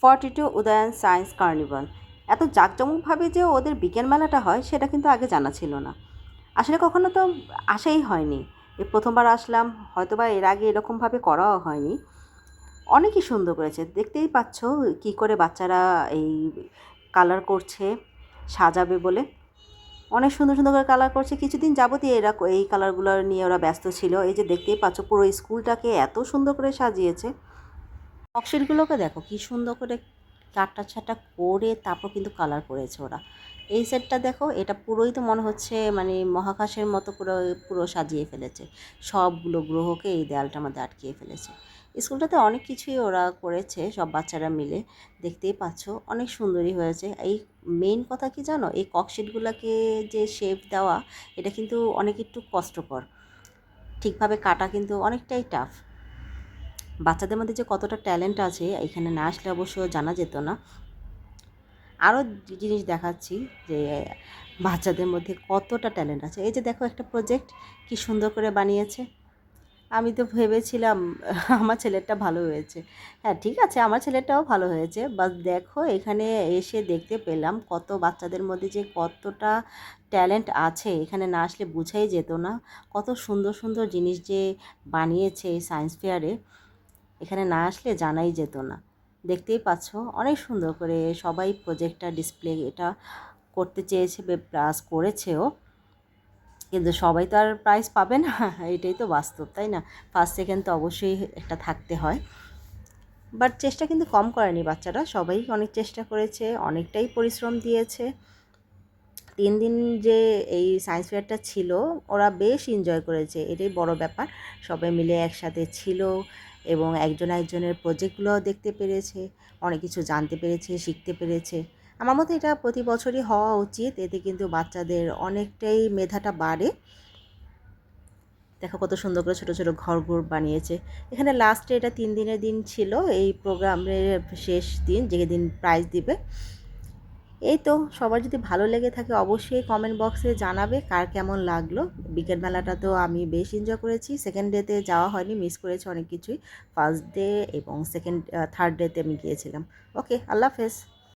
42 Udayan science carnival. এত জাঁকজমকভাবে যে ওদের বিজ্ঞান মেলাটা হয় সেটা কিন্তু আগে জানা ছিল না। আসলে কখনো তো আসাই হয়নি। এই প্রথমবার আসলাম, হয়তোবা এর আগে এরকমভাবে করাও হয়নি। অনেকই সুন্দর করেছে, দেখতেই পাচ্ছ কি করে বাচ্চারা এই কালার করছে সাজাবে বলে। অনেক সুন্দর সুন্দর করে কালার করছে, কিছুদিন যাবতই এরা এই কালারগুলো নিয়ে ওরা ব্যস্ত ছিল। এই যে দেখতেই পাচ্ছ পুরো স্কুলটাকে এত সুন্দর করে সাজিয়েছে। নকশিটগুলোকে দেখো কি সুন্দর করে কাটা ছাটা করে তারপর কিন্তু কালার করেছে ওরা। এই সেটটা দেখো, এটা পুরোই তো মনে হচ্ছে মানে মহাকাশের মতো পুরো পুরো সাজিয়ে ফেলেছে। সবগুলো গ্রহকে এই দেয়ালটার মধ্যে আটকিয়ে ফেলেছে। স্কুলটাতে অনেক কিছুই ওরা করেছে সব বাচ্চারা মিলে, দেখতেই পাচ্ছ অনেক সুন্দরই হয়েছে। এই মেইন কথা কি জানো, এই ককশিটগুলোকে যে শেপ দেওয়া এটা কিন্তু অনেক একটু কষ্টকর, ঠিকভাবে কাটা কিন্তু অনেকটাই টাফ। বাচ্চাদের মধ্যে যে কতটা ট্যালেন্ট আছে এখানে না আসলে অবশ্য জানা যেত না। আরও জিনিস দেখাচ্ছি যে বাচ্চাদের মধ্যে কতটা ট্যালেন্ট আছে। এই যে দেখো একটা প্রজেক্ট কি সুন্দর করে বানিয়েছে। আমি তো ভেবেছিলাম আমার ছেলেরটা ভালো হয়েছে। হ্যাঁ ঠিক আছে, আমার ছেলেরটাও ভালো হয়েছে, বাট দেখো এখানে এসে দেখতে পেলাম কত বাচ্চাদের মধ্যে যে কতটা ট্যালেন্ট আছে, এখানে না আসলে বোঝাই যেত না। কত সুন্দর সুন্দর জিনিস যে বানিয়েছে এই সায়েন্স ফেয়ারে, এখানে না আসলে জানাই যেত না। দেখতেই পাচ্ছ অনেক সুন্দর করে সবাই প্রজেক্টটা ডিসপ্লে এটা করতে চেয়েছে, প্লাস করেছেও। কিন্তু সবাই তো আর প্রাইজ পাবে না, এটাই তো বাস্তব, তাই না? ফার্স্ট সেকেন্ড তো অবশ্যই একটা থাকতে হয়। বাট চেষ্টা কিন্তু কম করেনি বাচ্চারা, সবাই অনেক চেষ্টা করেছে, অনেকটাই পরিশ্রম দিয়েছে। 3 দিন যে এই সায়েন্স ফেয়ারটা ছিল ওরা বেশ এনজয় করেছে, এটাই বড় ব্যাপার। সবাই মিলে একসাথে ছিল এবং একজন একজনের প্রজেক্টগুলোও দেখতে পেরেছে, অনেক কিছু জানতে পেরেছে, শিখতে পেরেছে। আমার মতে এটা প্রতি বছরই হওয়া উচিত, এতে কিন্তু বাচ্চাদের অনেকটাই মেধাটা বাড়ে। দেখো কত সুন্দর করে ছোটো ছোটো ঘর বানিয়েছে। এখানে লাস্টে এটা 3 দিনের দিন ছিল, এই প্রোগ্রামের শেষ দিন যেদিন প্রাইজ দিবে। এই তো, সবার যদি ভালো লেগে থাকে অবশ্যই কমেন্ট বক্সে জানাবে কার কেমন লাগলো। বিকেল মেলাটা তো আমি বেশ এনজয় করেছি। সেকেন্ড ডেতে যাওয়া হয়নি, মিস করেছি অনেক কিছুই। ফার্স্ট ডে এবং থার্ড ডেতে আমি গিয়েছিলাম। ওকে, আল্লাহ হাফেজ।